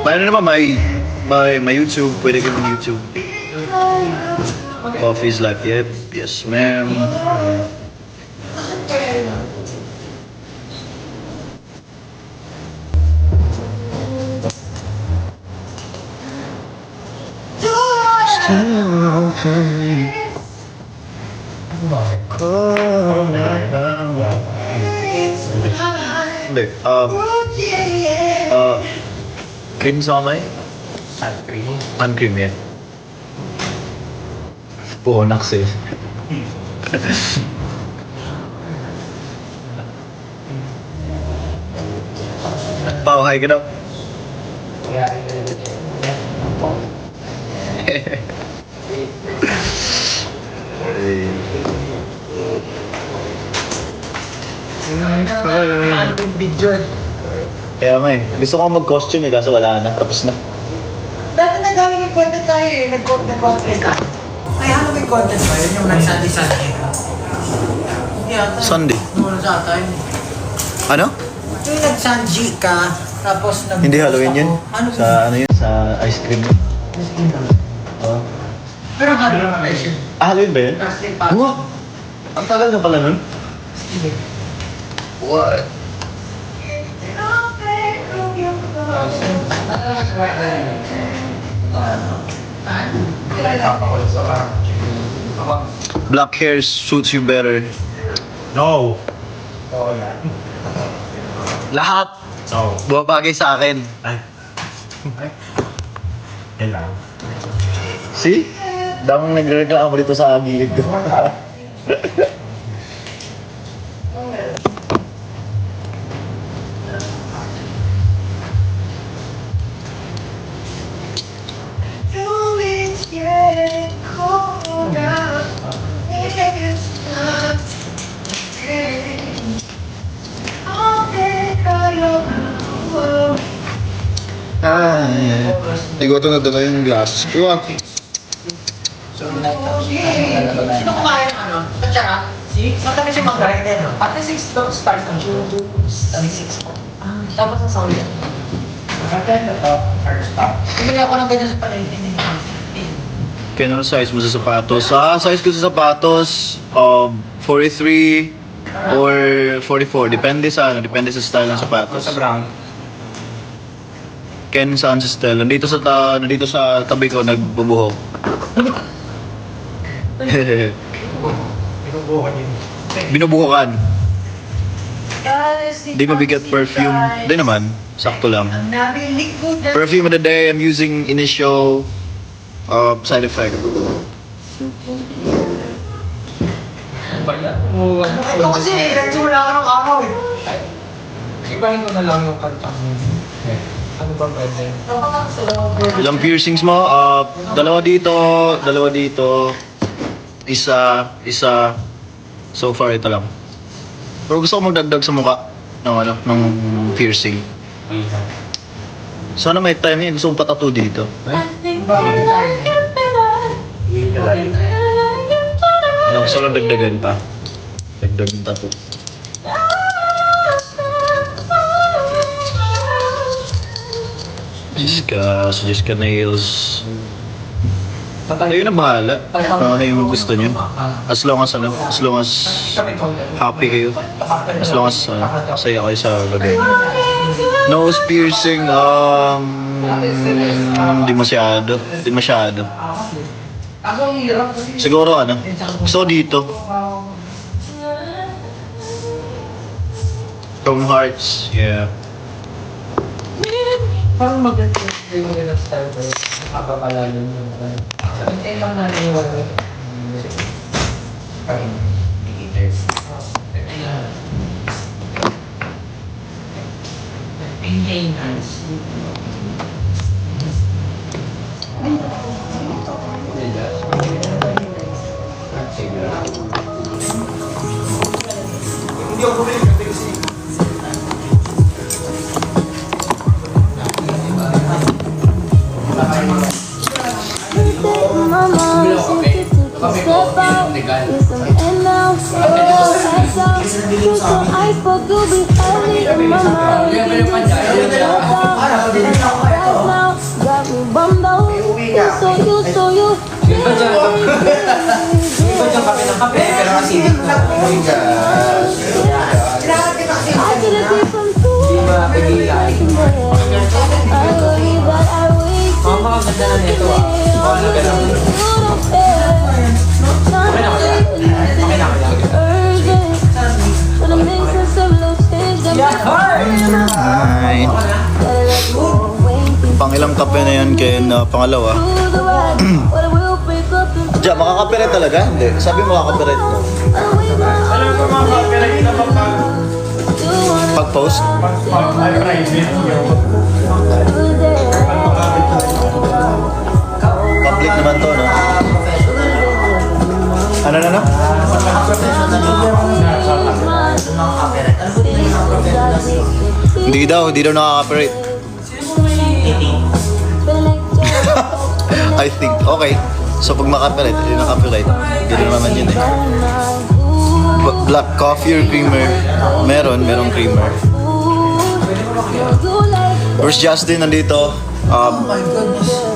May ano naman, may YouTube. Pwede ka ng YouTube. Coffee's Life. Yep. Yes, ma'am. Hindi. Cream sa kamay? Uncream, yeah. Puhonak sa'yo. Pao, hi ka daw. Ano yung video? Kaya nga eh. Gusto ko mag-costume eh, kaso wala na. Tapos na. Dati nagawin yung content tayo eh. Nag-content ka. Kaya ano may content ba? Yun yung nag-Sunday. Hindi ata. Sunday. Nung sa atin. Ano? Yung nag-Sunday ka, tapos nag- Hindi Halloween yun? Ano Sa ano yun? Sa ice cream yun? Oo. Pero Halloween na yun. Halloween ba yun? Thursday pa. Wow! Ang tagal na pala nun? What? Black hair suits you better. No. Lahat! No. Bumabagay sa akin. Ay. Yan lang. See? Damang nagreklamo dito sa gilid ko. Igoto na dala yung glass. Iwan. Sino kumain ng ano? Katsara? Si? Matami si Mang Garay din, no? Pati 6 don't start ang show. 6 po. Tapos ang sound yan. Bumili ako ng ganyan sa palengke din. Kaya ano size mo sa sapatos? Size ko sa sapatos, 43 or 44. Depende sa style ng sapatos. Sa brown. Ken saan sa style. Nandito sa tabi ko nagbubuhok. Binubukan yun. Binubuhukan. Di mabigat perfume. Di naman. Sakto lang. Perfume of the day I'm using Initio side effect. Ito kasi, nagsimula ka ng araw eh. Ibahin ko na lang yung kanta mo. Ano ba pwede? Ilang piercings mo? Dalawa dito. Isa. So far ito lang. Pero gusto ko magdagdag sa mukha ng piercing. Sana may time yun. Gusto kong patato dito. Gusto ko dagdagan pa. Dagdagan tato. Jessica Nails. Kayo na bahala. Ano yung gusto niyo. As long as happy kayo. As long as saya kayo sa lagay. Nose piercing, hindi masyado. Siguro gusto ko dito. From hearts, yeah. Parang maganda yung style ko yun. Nakapapalalan yung sabihin lang na yung wala. Maintenance. Hindi ako bumili kasi I forgot to be early in my mind. acidic na. Kailangan kita kasi Hindi mapigilan. Mama, ang ganda na nito ah. Wala ka lang. Okay na kaya? Okay na kaya? Ay. Pangilang kape na yan kay pangalawa. Diya, makakapiret talaga? Hindi. Sabi mo makakapiret mo. Alam ko mga copyright na Pag-post? pag-private yung Public naman to, no? Ano? Hindi daw nakaka-operate. I think, okay. So pag maka-operate, hindi naka-operate. Hindi naman yun eh. Black coffee or creamer? Merong creamer. Where's Justin? Nandito.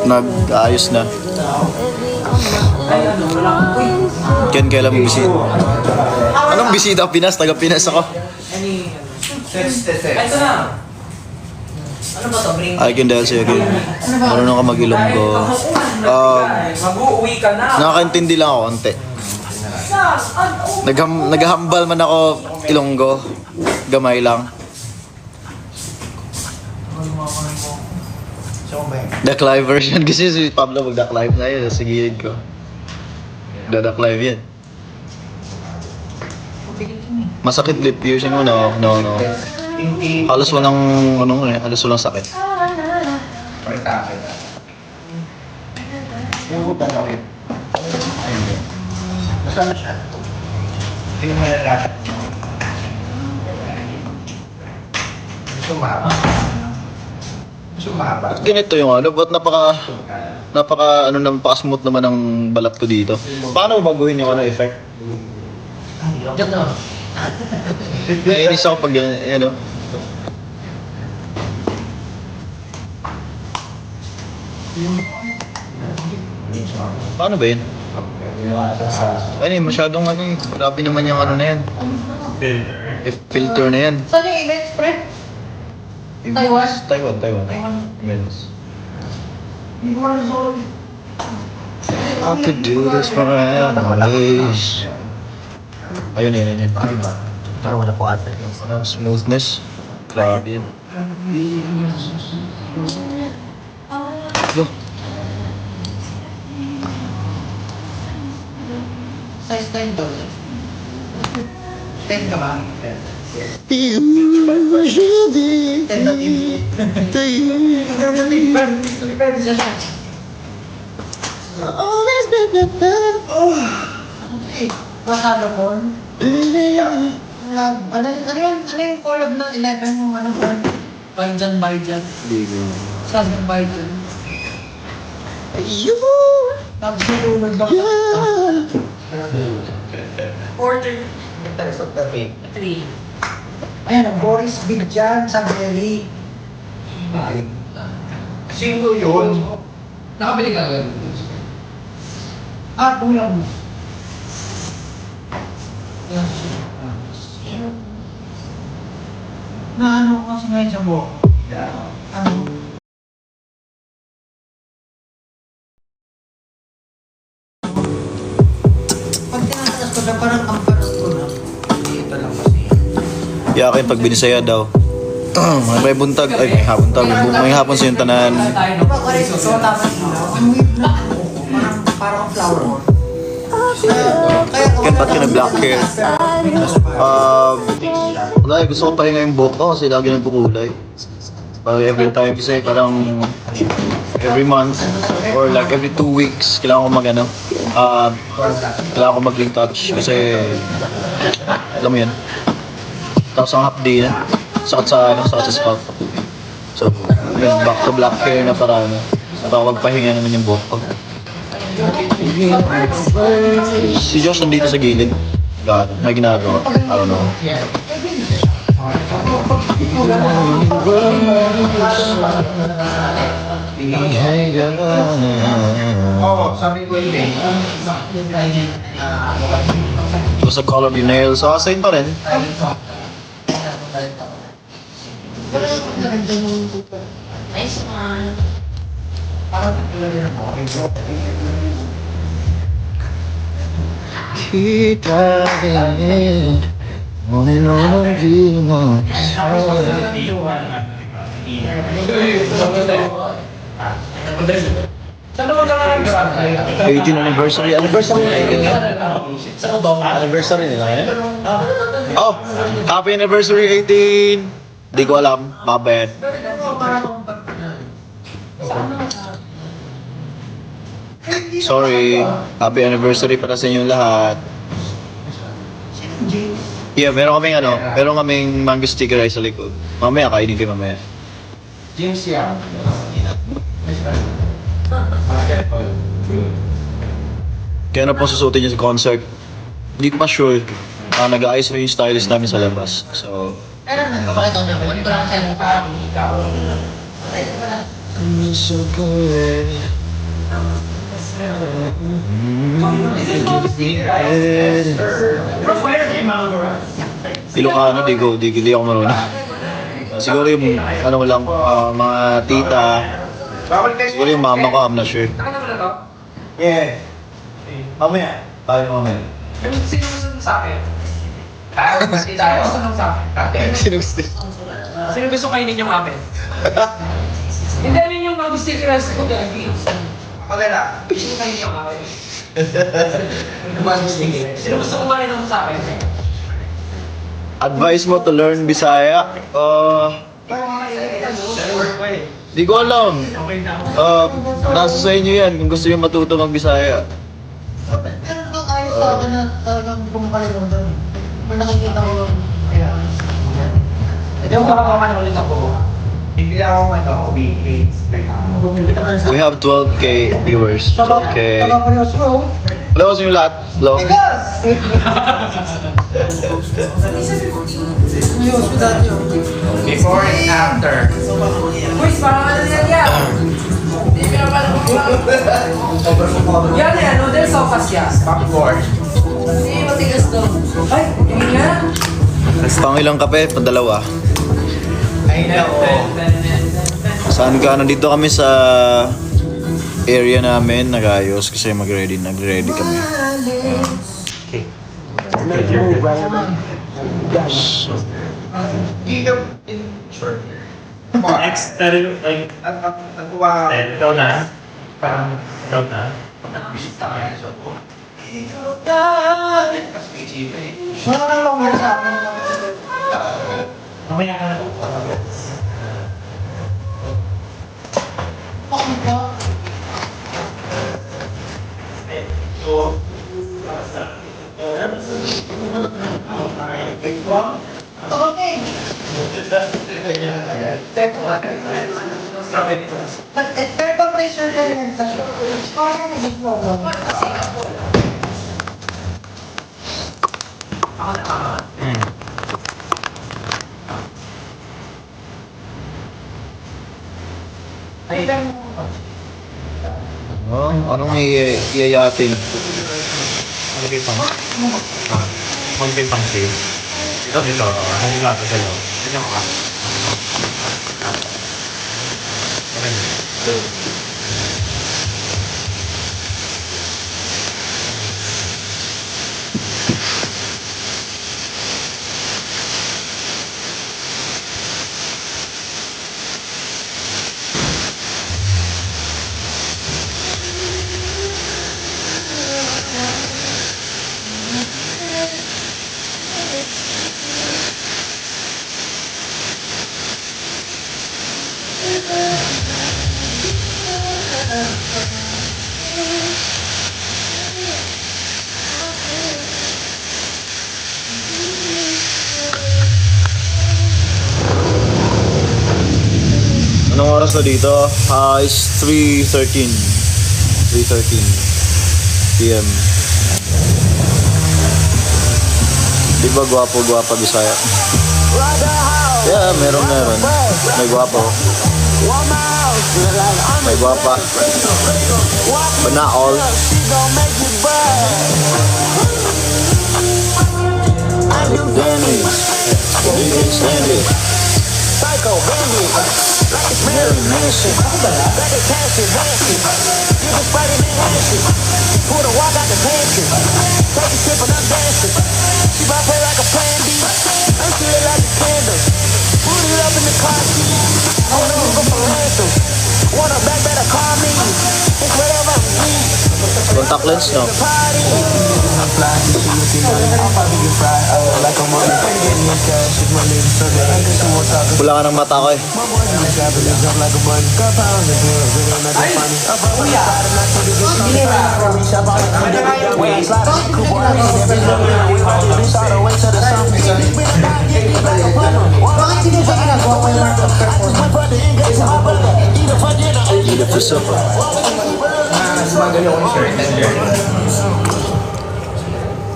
Nag-ayos na. Ken, kailan mo bisita? Anong bisita? Pinas? Taga-Pinas ako. Ito na. Ano ba to? Bring I can dance again. Marunong ka mag-Ilonggo. Mag-uuwi ka na. Nakakaintindi lang ako konti. Naghahambal man ako Ilonggo. Gamay lang. Duck live version kasi si Pablo mag-duck live na yun sa gilid ko. Duck live yan. Masakit lip piercing mo? No. Halos walang halos walang sakit. Nasaan na siya? Tingnan mo na lahat. Gusto mahaba. Ba't ganito yung ba't napaka-smooth naman ang balat ko dito? Paano baguhin yung effect? Diyan na. Naiinis ako pag Paano ba yun? Masyadong grabe naman yung na yan. Filter na yan. Saan yung image, pre? Taiwan? Taiwan. Immense. Hindi ko na-resolve. I could do this for hours. Ayun. Parang wala po ata. Smoothness. Grabe yan. Look. Size 10 to. 10 ka ba? 10 na Masado po. Ano yung collab ng 11 yung ano po? Bajan. Saan yung Bajan? Tapos nilunod lang. 40. 3. Ayan, ang Boris Big dyan sa Berry. Sino yun? Nakabili ka agad. Bulang mo. Ano ko kasi ngayon sa buhok? Pag tinatalas ko na parang amparas ko na. Ito lang kasi. Yakin pag binisaya daw. May buntag. Ay, may habuntag. May hapon sa yung tanan. Di ba ko rin ito? Tapos ang weird na parang flower. Ken, ba't ka na-black hair? Wala, gusto ko pahinga yung buhok ko kasi lagi nagkukulay. Every time kasi parang every month or like every 2 weeks kailangan ko kailangan ko mag-retouch kasi alam mo yan. Tapos ang half day na sakit sa scalp. So, yun, back to black hair na parang magpahinga naman yung buhok ko. Si Josh nandito sa gilid. May ginagawa. I don't know. Oo, sabi ko hindi. What's the color of your nails? Ah, same pa rin. Nice one. Kita rin. Ngunit naman di mo. Saan naman ka lang 18 anniversary. Anniversary Anniversary nila eh? Oh, happy anniversary 18! Di ko alam, mabait. Sorry, happy anniversary para sa inyong lahat. Yeah, meron kaming mango sticker ay sa likod. Mamaya, kainin kayo mamaya. James yan. Kaya na po susutin niya sa concert. Hindi ko pa sure. Nag-aayos na yung stylist namin sa labas. So, Pakita ko na. Hindi ko lang so good. Ilocano, di ako marunong. Siguro yung, lang, mga tita. Siguro yung mama ko, I'm not sure. Yeah. Mamaya. Tayo mamaya. Sino gusto sa akin? Sino gusto sa akin? Sino gusto? Sino gusto kainin yung amin? Hindi, ano yung mga gusto yung rest ko dahil. Pagkala. Sino kainin yung amin? Sino gusto kumain ng sa akin? Advice mo to learn Bisaya? Di ko alam. Nasa sa inyo yan kung gusto nyo matuto mag-Bisaya. Pero kung ayos sa akin na talagang pumakalimutan. Kung nakikita ko lang. Kaya. Hindi ako makakaman ulit ako. Hindi ako We have 12k viewers. 12k. Hello sa inyo lahat. Hello. Before and after. Boys, parang ano yan yan? Hindi ka naman yan yan, noodle sopas yan. Popcorn. Hindi, matigas to. Ay, yun nga. Pang ilang kape? Pandalawa. Ay na Saan ka? Nandito kami sa area namin, nag-ayos kasi nag-ready kami. Hindi ka sure. Next, like, Wow. ikaw na. Parang, ikaw na. Parang lang mo sa akin. Mamaya ka na. Bakit ba? Okay. Pero pag pressure ka yan, parang naging mo. Oh, anong iyayatin? Ano kayo pang? Ano kayo pang save? Dito. Ano nga ito sa'yo? Tignan mo ka. Anong oras na dito? It's 3:13. 3:13 PM. Di ba gwapo-gwapa Bisaya? Yeah, meron. May gwapo. May gwapa. But not all. Danny. Sandy. Psycho Bandit. Mary Manson. Pull the walk out the pantry. Take a sip and I'm dancing. She might play like a plan B. I'm feeling like a candle. Put it up in the car seat. I wanna go for ransom. Want a back, better call me. It's whatever I'm sweet. Contact lens, no? Wala ka ng mata ko eh. Bakit hindi ba ginagawa ko yung Eat it for supper.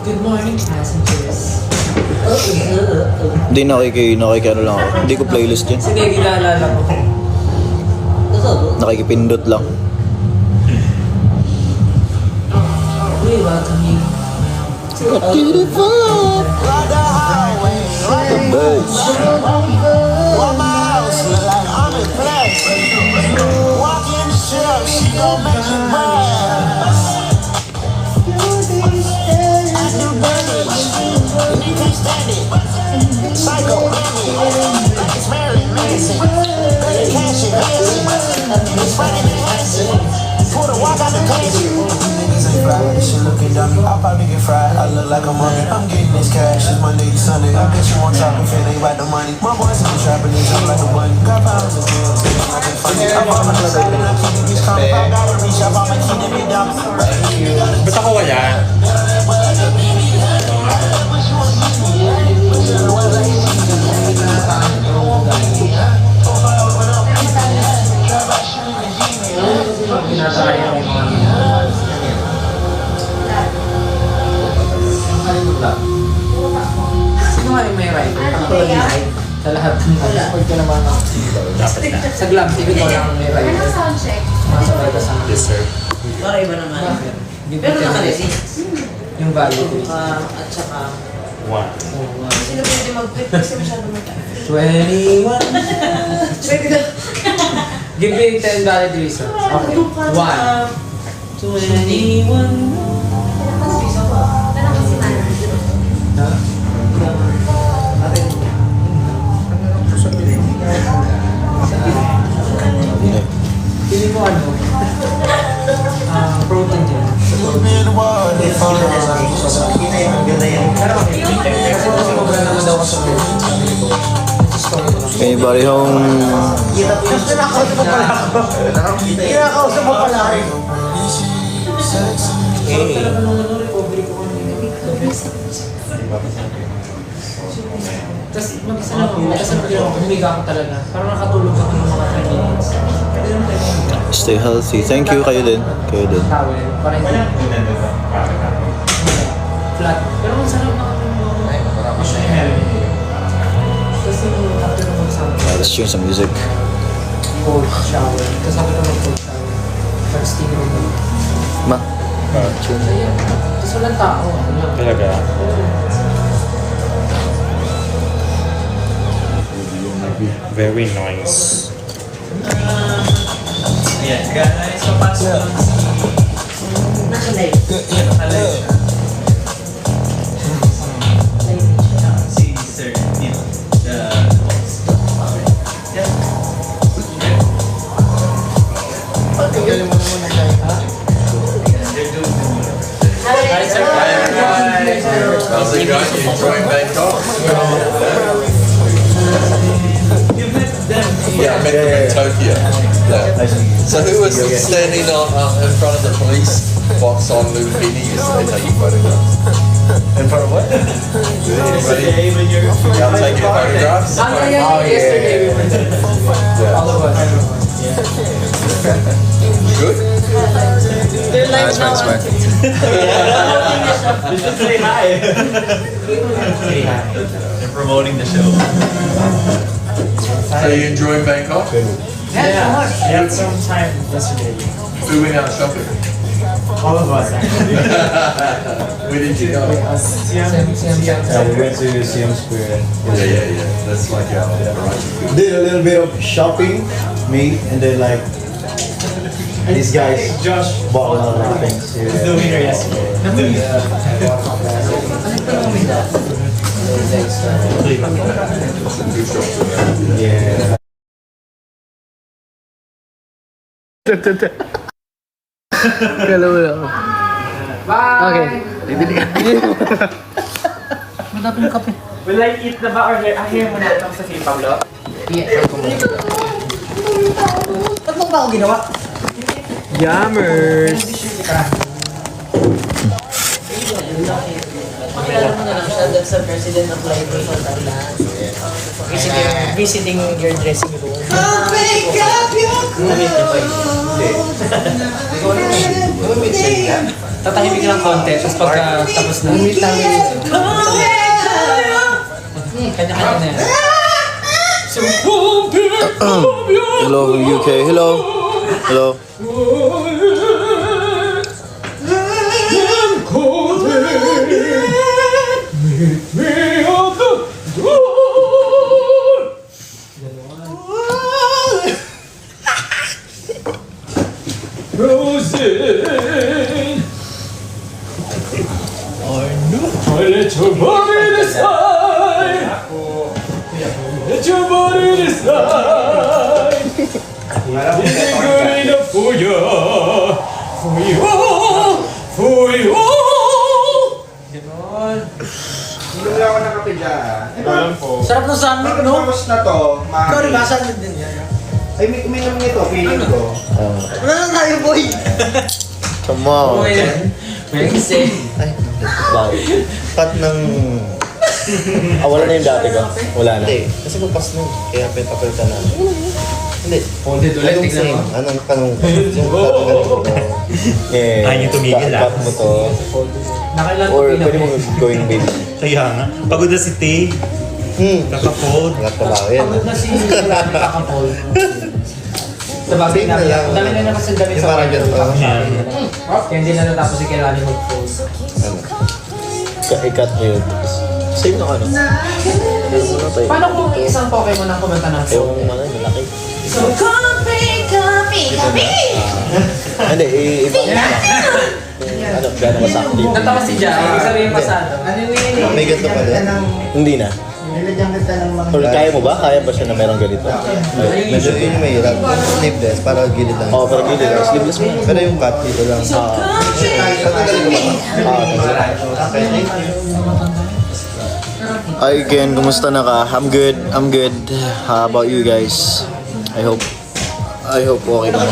Good morning, passengers. Hindi nakikano lang ako. Hindi ko playlist yun. Sige, ginaalala ko. Nakikipindot lang. We welcome you. Beautiful. The birds. Psycho it's Mary Manson. Cash and it's Friday Manson. Pull the walk out the country. Niggas ain't fly, this shit looking dummy. I'll probably get fried. I look like a mummy. I'm getting this cash. It's Monday to Sunday. I bet you won't talk if it ain't about the money. My boys in the trap and they jump like a bunny. Got pounds of bills. Nothing funny. I'm on my side and I'm keeping these calm. If I gotta reach up, I'ma keep them in down. Ba't ako wala? Sino nga yung may right? Ako yung may right. Sa lahat ng support ko naman ako. Sa glove, sige ko lang may right. Ano sound check? Masabay ka sa akin. Yes, sir. Para iba naman. Bakit? Pero nakalisi. Yung value ko. At saka, One. sino pwede mag-flip kasi masyado mataas. 21. Pwede na. Give me 10 valid reasons. Okay. 1. 21. Tanong ko si Mana. Ha? Hindi. Pili mo ano? Protein gel. Kasi sobra naman daw kasi Anybody home? Kinakausap mo pala ako. Kinakausap mo pala ako. talaga nung ano, recovery ko kanina. Tapos mag-isa lang ako. Tapos humiga ako talaga. Parang nakatulog ako ng mga 3 minutes. Stay healthy. Thank you. Kayo din. Towel. Para hindi. Flat. Pero ang sarap na kami mo. Tapos yung after ng mag-sabi. Let's tune some music. Cold shower. Tapos ako na mag-cold shower. Tapos tingin mo. Ma. Ayan. Tapos walang tao. Ano lang. Talaga? Very nice. Nakalive. Hi, sir. How's it going? You enjoying Bangkok? Yeah, I met them in Tokyo. Yeah. So who was standing in front of the police box on Lumpini yesterday taking photographs? In front of what? Anybody? Y'all taking photographs? Yesterday we were there. All of us. Good? Nice, nice, nice. They're promoting the show. So you enjoying Bangkok? Yeah, I had some time yesterday. Who went out shopping? All of us. Where did you go? Siam. Yeah, we went to Siam Square. Yeah. That's like our garage. Did a little bit of shopping, me, and then like these guys Josh bought a lot of things. was the winner yesterday. Yeah. Will I eat na ba or ahir mo na itong sa si Pablo? Ba't mo ba ako ginawa? Yummers! Pakilala mo na lang siya dahil sa president of library of Thailand. Visiting your dressing room. I'll wake up your Tatahimik lang konti, tapos pagka tapos na. Kanya-kanya na yan. Hello from UK. Hello. Hello. I let your body decide. Let your body decide. Is it good enough for you? For you? For you? Hindi ako nakape dyan. Alam po. Sarap ng sandwich, no? Tapos na to, Ikaw rin ba? Sandwich din yan. Ay, may uminom nito, feeling ko. Wala na tayo, boy! Come on. Kasi, Wow. Cut ng... wala na yung dati ko. Wala na. Hindi. Kasi magpas na. Kaya pinapalitan na. Hindi. Ulit ulit, Anong tignan same? mo. Anong tanong? Yung tatanggalin mo. Eh, Ay, yung tumigil, cut mo to. Nakailan Or pwede mo going baby. Kaya nga, pagod na si Tay. Kakapod. Nagtrabaho yan. pagod na si Rami Kakapol. Sabagay na, ang dami na naman sa damit Yung sa parang ganito. Kaya hindi na natapos si Kelani mag-post. Ano? I-cut mo yun. Same na ano. Paano kung isang Pokemon ang kumanta ng Yung song? ano, malaki. So, copy! Hindi, iba mo na. Ano, gano'n masakti. Natawa si Jai, ibig sabihin pasado. May ganito pa din? Hindi na. Or kaya mo ba? Kaya ba siya na merong ganito? Medyo yun yung mahirap. Sleeveless, para gilid lang. Oo, para gilid lang. Sleeveless mo. Pero yung cut dito lang. Tatanggalin ko ba? Hi again, kumusta na ka? I'm good. How about you guys? I hope okay na.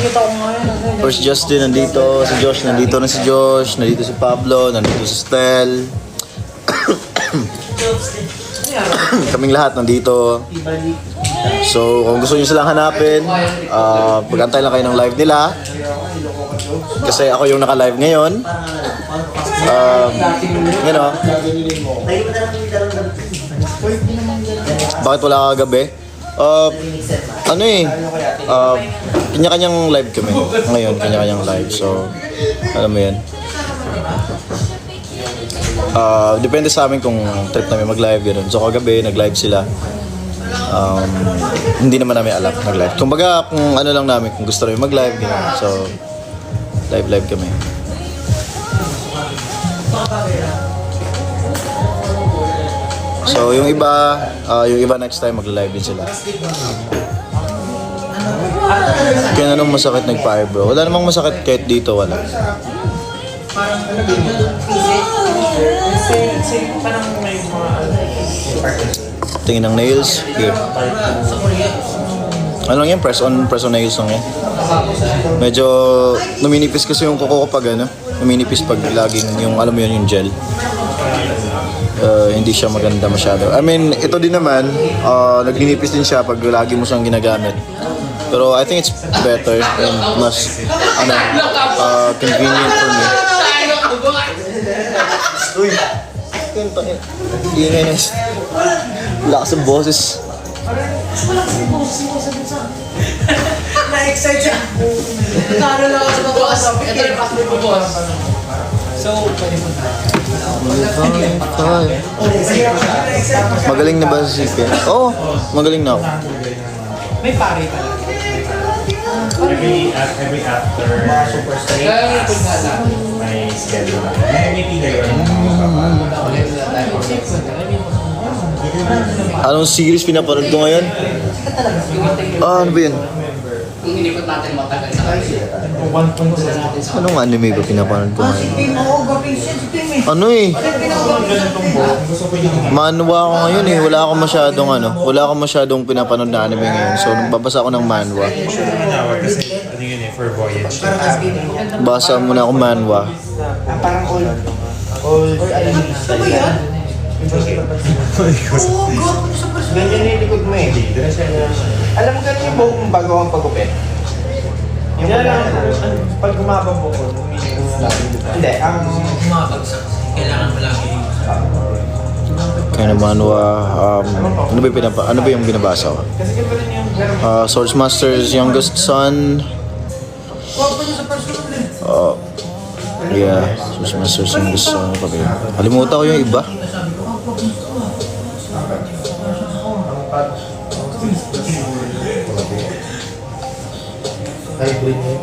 First Justin nandito, si Josh nandito na si Josh, nandito si Pablo, nandito si Stel. Kaming lahat nandito. So, kung gusto niyo silang hanapin, pag-antay lang kayo ng live nila. Kasi ako yung naka-live ngayon. You know. Bakit wala ka gabi? Kanya-kanyang live kami. Ngayon, kanya-kanyang live. So, alam mo yan. Depende sa amin kung trip namin mag-live, gano'n. So, kagabi, nag-live sila. Hindi naman namin alam nag-live. Kumbaga, kung ano lang namin, kung gusto namin mag-live, gano'n. So, live kami. So, yung iba next time magla-live din sila. Kaya anong masakit nagpa-eyebrow? Wala namang masakit kahit dito, wala. Parang may mga Tingin ng nails, here. Ano lang yan? Press on nails lang yan. Medyo numinipis kasi yung kuko ko pag ano. Numinipis pag laging yung alam mo yun yung gel. Hindi siya maganda masyado. I mean, ito din naman, nagninipis din siya pag lagi mo siyang ginagamit. Pero I think it's better and mas convenient for me. Uy! Ingay na. Lakas ang boses. Wala kasi boss mo sabi sa akin. Na-excite siya. Nagkano lang ako sa boss. Ito yung passport ko, boss. So, pwede mo Magaling na ba si Ken? Oo, magaling na ako. may pare pala. Every after may schedule. May meeting Anong series pinapanood ko ngayon? Ano ba yun? Kung inipot natin matagal sa kasi. Anong anime ba pinapanood ko ngayon? Team ako, gawin siya si Team eh. Ano eh? Manhwa ako ngayon eh. Wala akong masyadong pinapanood na anime ngayon. So, nagbabasa ako ng manhwa. Kasi ano yun eh, for voyage. Basa muna ako manhwa. Parang old anime style yan. Ganyan yung likod mo eh. Alam mo ganyan yung buhok mong bago ang pagupit? Yung pag gumabang mo ko, hindi, ang Mabagsak. Kailangan mo lagi. Kaya na manhwa, ano ba yung binabasa ko? Swords Master's Youngest Son. Yeah, Swords Master's Youngest Son. Kalimutan ko yung iba. hybrid mo.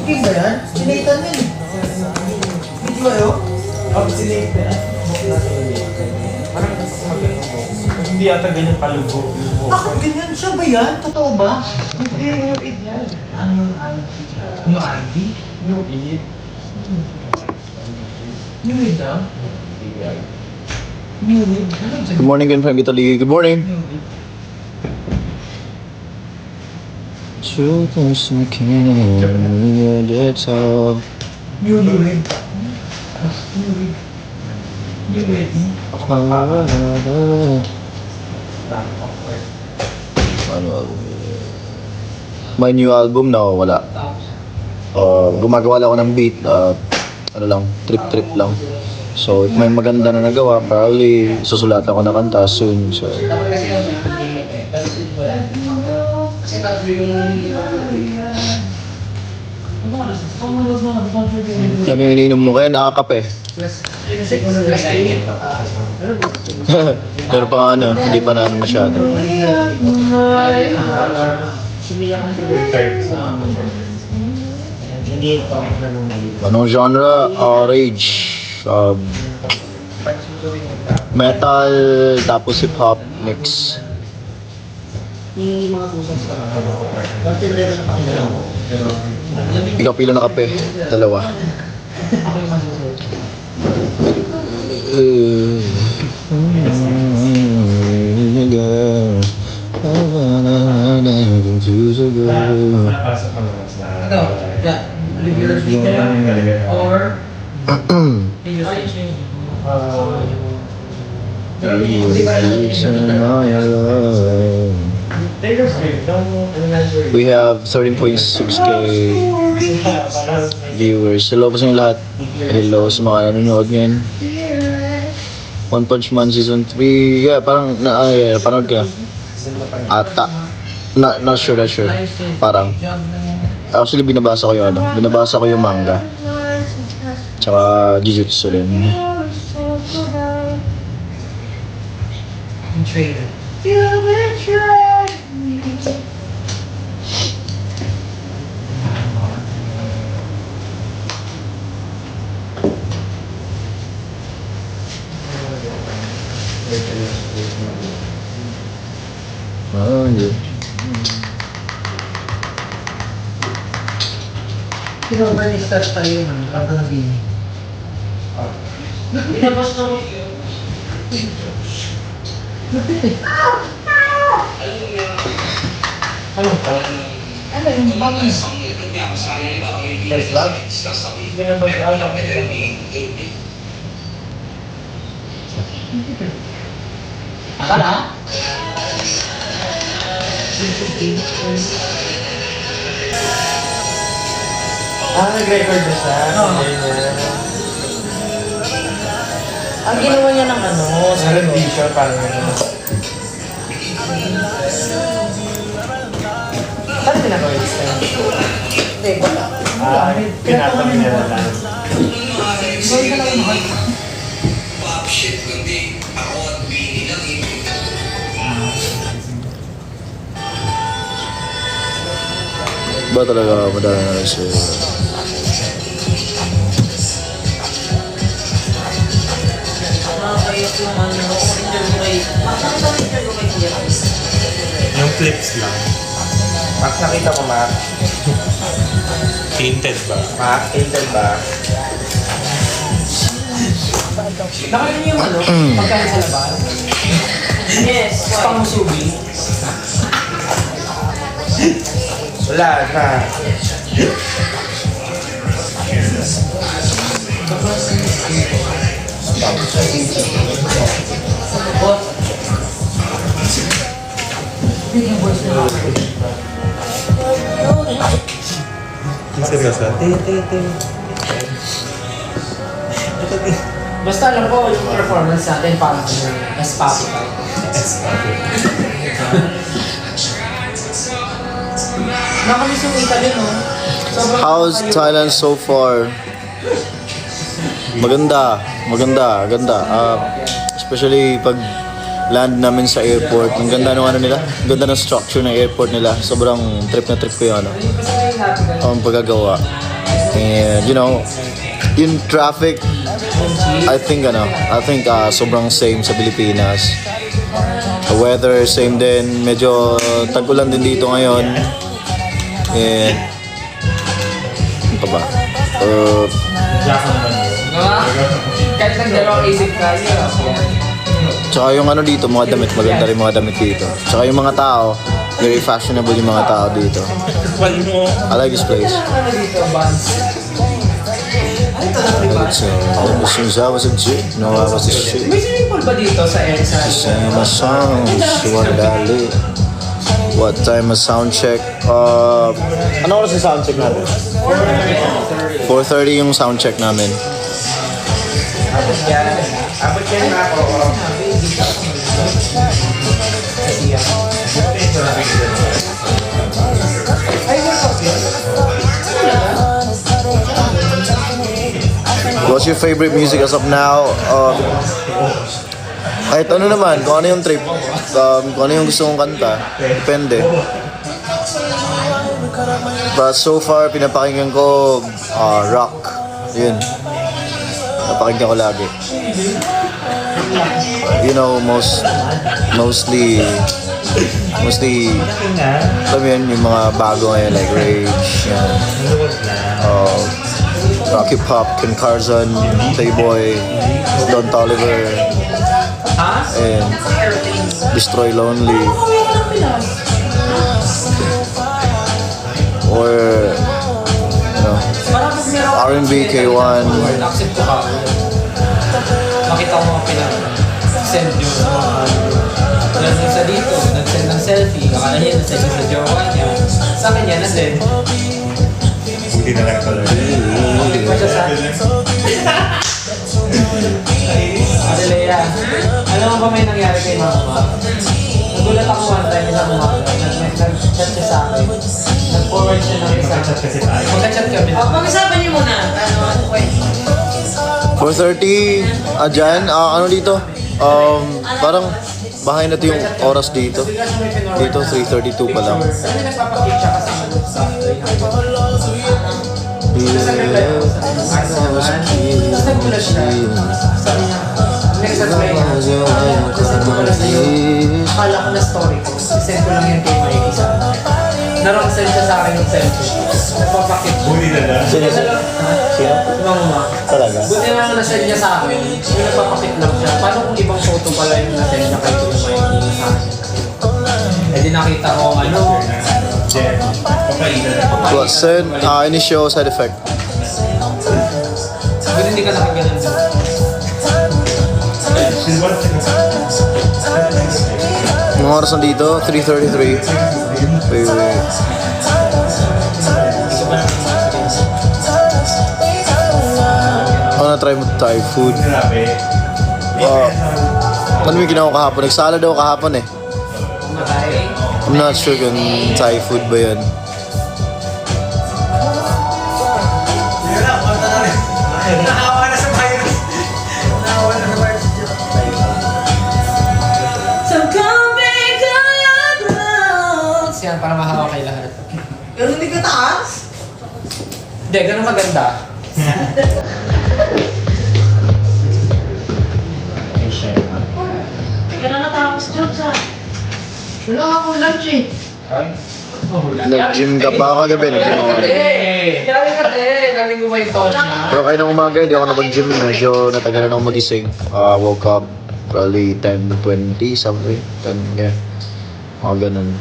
Hindi ba yan? Sinatan yan eh. Hindi ba yun? Hindi yata ganyan palugo. Bakit ganyan siya ba yan? Totoo ba? Hindi yung ideal. Ano yung ID? Yung eat. New Id ah? New Id? Good morning again from Italy. Good morning. Truth is the king, that's all. New Id. New Id. New Id. My new album na wala. Gumagawa lang ako ng beat. Trip lang. So, if may maganda na nagawa, probably susulatan ko na kanta soon. So, sabi yung ininom mo kaya nakakape. Pero pa hindi pa na masyado. Anong genre? Rage. Metal, tapos hip-hop mix. Ikaw pila na kape? Dalawa. Or We have 13.6k viewers. Hello po sa inyo lahat. Hello sa mga nanonood ngayon. One Punch Man Season 3. Yeah, parang napanood ka. Ata. Not sure. Parang. Actually, binabasa ko yung manga. Tsaka Jujutsu rin. trailer. Hindi. Sino ba ni start tayo yung kanta na Bini? Pinabas na mo. Lapit eh. Ano yung bangis? First love? Akala? Nag-record na siya. Oo. Ang ginawa niya ng ano, Rendition, parang Paano ginagawa yung style? Hindi, wala. Pinatabi niya na lang. Ba talaga madami na siya. Nakakayos yung ano, interview kay... Interview kay Kuya. Yung clips lang. Mac, nakita ko, Mac. Tinted ba? Mac, Intel ba? Nakita niyo yung ano, pagkain sa labas? Yes, pang-musubi. Wala na. Seryoso? Basta alam ko, yung performance natin parang S-Papital. Nakamiss yung Italy, no? Sobrang How's Thailand so far? Maganda. Especially pag land namin sa airport. Ang ganda ng ano nila. Ang ganda ng structure ng airport nila. Sobrang trip na trip ko yung ano. Ang pagagawa. And you know, yung traffic, I think sobrang same sa Pilipinas. The weather, same din. Medyo tag-ulan din dito ngayon. And ano pa ba? kahit ng dalawang isip kaya. Tsaka yung ano dito, mga damit, maganda rin mga damit dito. Tsaka yung mga tao, very fashionable yung mga tao dito. I like this place. Ano dito, Vans? Ever since I was a G, no, I was a shit. May swimming pool ba dito sa EDSA? Sing my songs, what I lit. What time a sound check? Ano oras yung sound check natin? 4:30 yung sound check namin. Abot yan na ako. What's your favorite music as of now? Kahit ano naman, kung ano yung trip, kung ano yung gusto kong kanta, depende. But so far, pinapakinggan ko rock. Yun. Napakinggan ko lagi. You know, mostly, alam mo yun, yung mga bago ngayon, like Rage, yan. Rocky Pop, Ken Carson, Playboy, Don Toliver, and Destroy Lonely. Or, you know, R&B, K1. Accept ko ka. Makita ko mga pinag-send yung nag-send sa dito, nag-send ng selfie. Akala niya, nag-send sa jowa niya. Sa akin niya, na-send. Hindi na lang pala. Hindi pa siya sa... Adelea, alam mo ba may nangyari kay Mama? Nagulat ako one time isang umaga. Nag-chat siya sa akin. Nag-forward siya ng isang chat kasi tayo. Magka-chat kami. Pag-usapan niyo muna. Ano kwento? 4:30, dyan, ano dito? Parang bahay na ito yung oras dito. Dito, 3:32 pa lang. Kasi nagpapakit siya kasi sa 300. Tapos nagulat siya. Sabi niya, nag-subscribe niya. Tapos nagulat na yun. Akala ko na story ko. Send ko lang yun kay Mikey sa narong-send siya sa akin yung selfie. Nagpapakit siya. Buti na lang. Sino? Sino? Ibang uma. Talaga? Buti na lang na-send niya sa akin. Yung nagpapakit lang siya. Paano kung ibang photo pala yung na-send niya kay Kuya Mikey sa akin? Eh di nakita ko ano. Well, send, initial side effect. Buti hindi ka nakagalan. Mga oras na dito, 3:33. Wait. I wanna try mo Thai food. Grabe. Ano yung ginawa ko kahapon? Nagsala daw kahapon eh. I'm not sure kung Thai food ba yun. Yan, para mahawak kayo lahat. Pero hindi ka taas. Hindi, ganun maganda. Wala akong lunch eh. Nag-gym ka pa kagabi. Nag-gym ako. Galing ka din. Galing mo ba yung tono na? Pero kayo ng umaga, hindi ako nag-gym. Medyo natagalan ako magising. Woke up probably 10:20 something. 10, yeah. Mga ganun.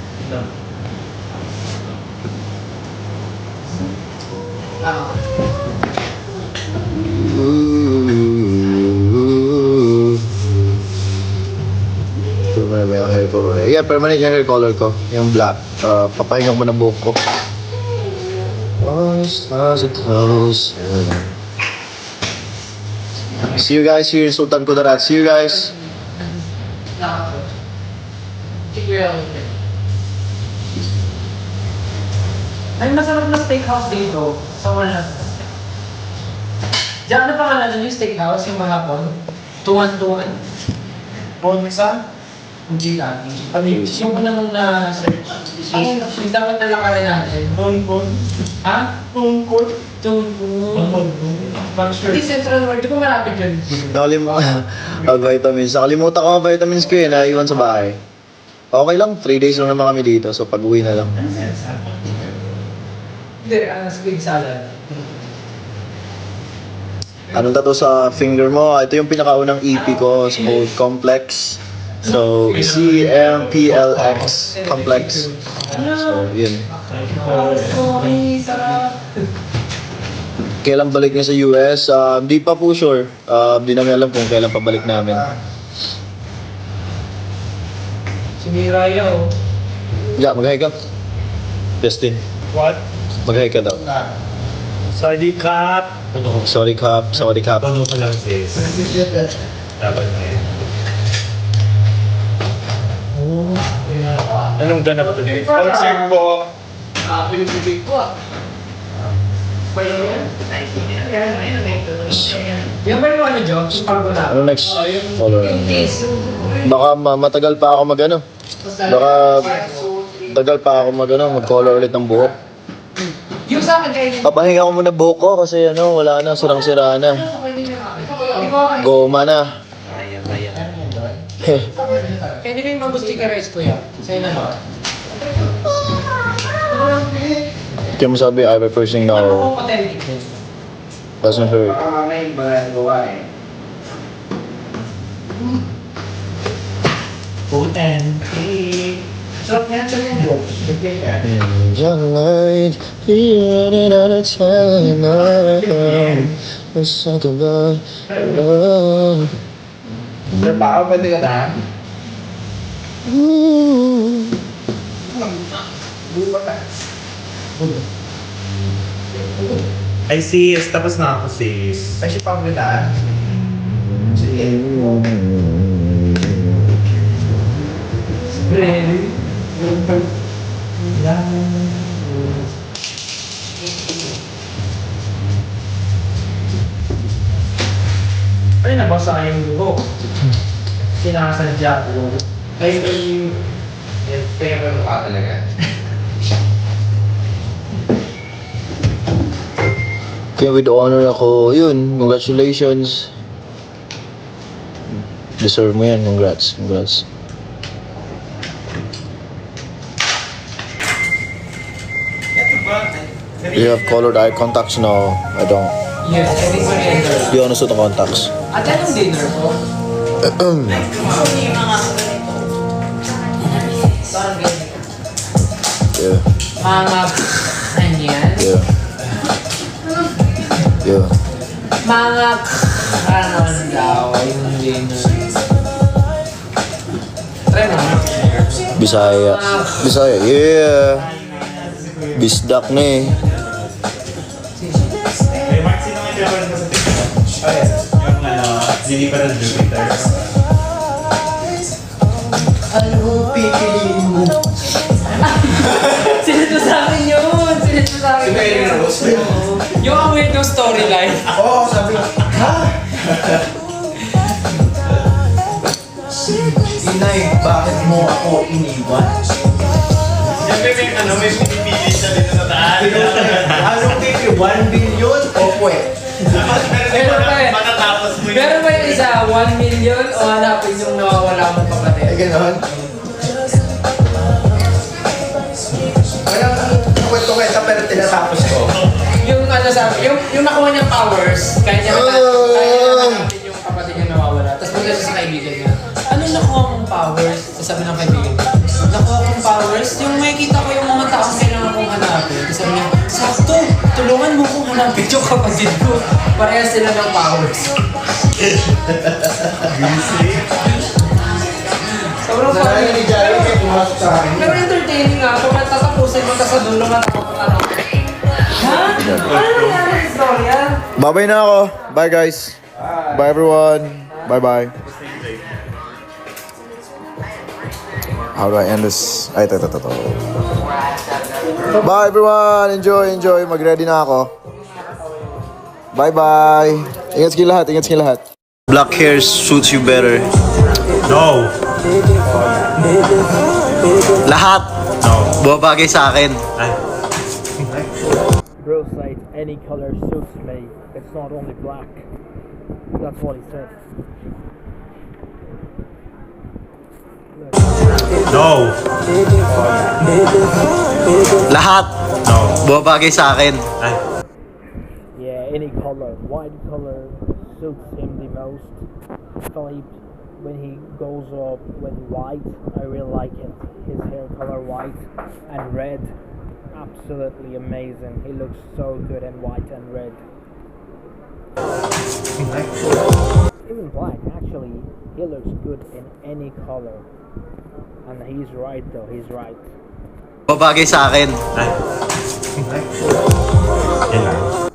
Permanent yung hair color. Yeah, permanent yung hair color ko. Yung black. Papahinga ko na buhok ko. As it close. See you guys here in Sultan Kudarat. See you guys. Ay, masarap na steakhouse dito. Sa wala. Diyan, ano pangalan yung steakhouse? Yung mahapon? Tuwan-tuwan. Bonsa? Hindi lang. Yung ko nang na-search. Yung dapat na lang kami natin. Bonbon. Ha? Bonbon. Tuwan. Hindi Central World. Di ko malapit yun. Nakalimutan. Vitamins. Nakalimutan ko ang vitamins ko eh. Naiwan sa bahay. Okay lang. 3 days lang naman kami dito. So pag-uwi na lang. Hindi, spring salad. Anong tattoo sa finger mo? Ito yung pinakaunang EP ko. It's called Complex. So, CMPLX. Complex. So, yun. Kailan balik niya sa US? Di pa po sure. Di namin alam kung kailan pabalik namin. Si Miraya, oh. Yeah, mag-hi ka. Justin, What? mag-hi ka daw. Sorry, Cap. Sorry, Kap. Sorry, Kap. Ano ka lang, sis? Dapat na yun. Anong ganap today? Concert po. Yung ba yung ano, Job? Yung parang wala. Ano next? Follow lang. Baka matagal pa ako mag-ano. Baka tagal pa ako mag-color ulit ng buhok. Yung sa akin, kayo. Papahinga ko muna buhok ko kasi wala na, sirang-sira na. Goma na. Kaya hindi kayo mag-stickerize ko yan. Sa'yo na ba? Kaya mo sabi, I have a person Ano now. kung pathetic din? Doesn't hurt. May gawa eh. Food and cake. Sarap niya sa mundo. Young light, running out of time. There's something about love. Trabaho ba din na? Ay, sis. Tapos na ako, sis. Ay, si Pangudaan. Sige. Really? Ay, nabasa yung dugo. Sinasadya ko. Ay, pero ka talaga. Kaya with honor ako, yun, congratulations. Deserve mo yan, congrats. You have colored eye contacts? No, I don't. Yes, I think surrender. Di ako nasuot ng contacts. At anong dinner ko? Yeah, Mga... Ano yan? yeah. Yeah. Mga... Ano daw, yung dinner. Try mo. Bisaya. Yeah. Bisdak na eh. Ay, Mark, sino may favorite mo sa TikTok? Yung Hindi pa ng Jupiter. Ano pipiliin mo? Sinito sa akin yun! Sinito sa akin yun! Yung ang weird yung storyline. Oo, sabi ko, ha? Inay, bakit mo ako iniwan? Siyempre may pinipili siya dito sa taas. Anong pipili? 1 billion o puwet? Pero ba eh? Matatapos mo Pero ba yung isa, 1 million o hanapin yung nawawala mong Ay, kapatid? ganon. Parang kwento-kwenta pero tinatapos ko. Yung ano sabi, yung nakuha niyang powers, kaya niya hanapin yung kapatid niya nawawala. Tapos punta siya sa kaibigan niya. Ano nakuha mong powers? Sabi ng kaibigan niya. Nakuha kong powers? Yung makikita ko yung mga taong kailangan kong hanapin. Tapos sabi niya, sakto! Tulungan mo kong hanapin yung kapatid ko. Parehas sila ng powers. Sobrang Nalala funny. ni Jari may pumasok sa akin. Pero entertaining nga. Kung tatapusin mo, tapos sa dulo matapos. Ha? Ano nangyari sa storya? Bye-bye na ako. Bye guys. Bye everyone. Bye-bye. How do I end this? Ay, ito. Bye everyone. Enjoy. Mag-ready na ako. Bye-bye. Ingat kayo lahat. Black hair suits you better. No! Lahat. No. Bumabagay sa akin. Ay. Bro said any color suits me. It's not only black. That's what he said. No! Lahat. No. Bumabagay sa akin. Ay. Yeah, any color. White color suits him the most. Philippe, when he goes up with white, I really like it. His hair color white and red. Absolutely amazing. He looks so good in white and red. Even black, actually, he looks good in any color. And he's right though, he's right. Bumabagay sa akin. Ay. Yan lang.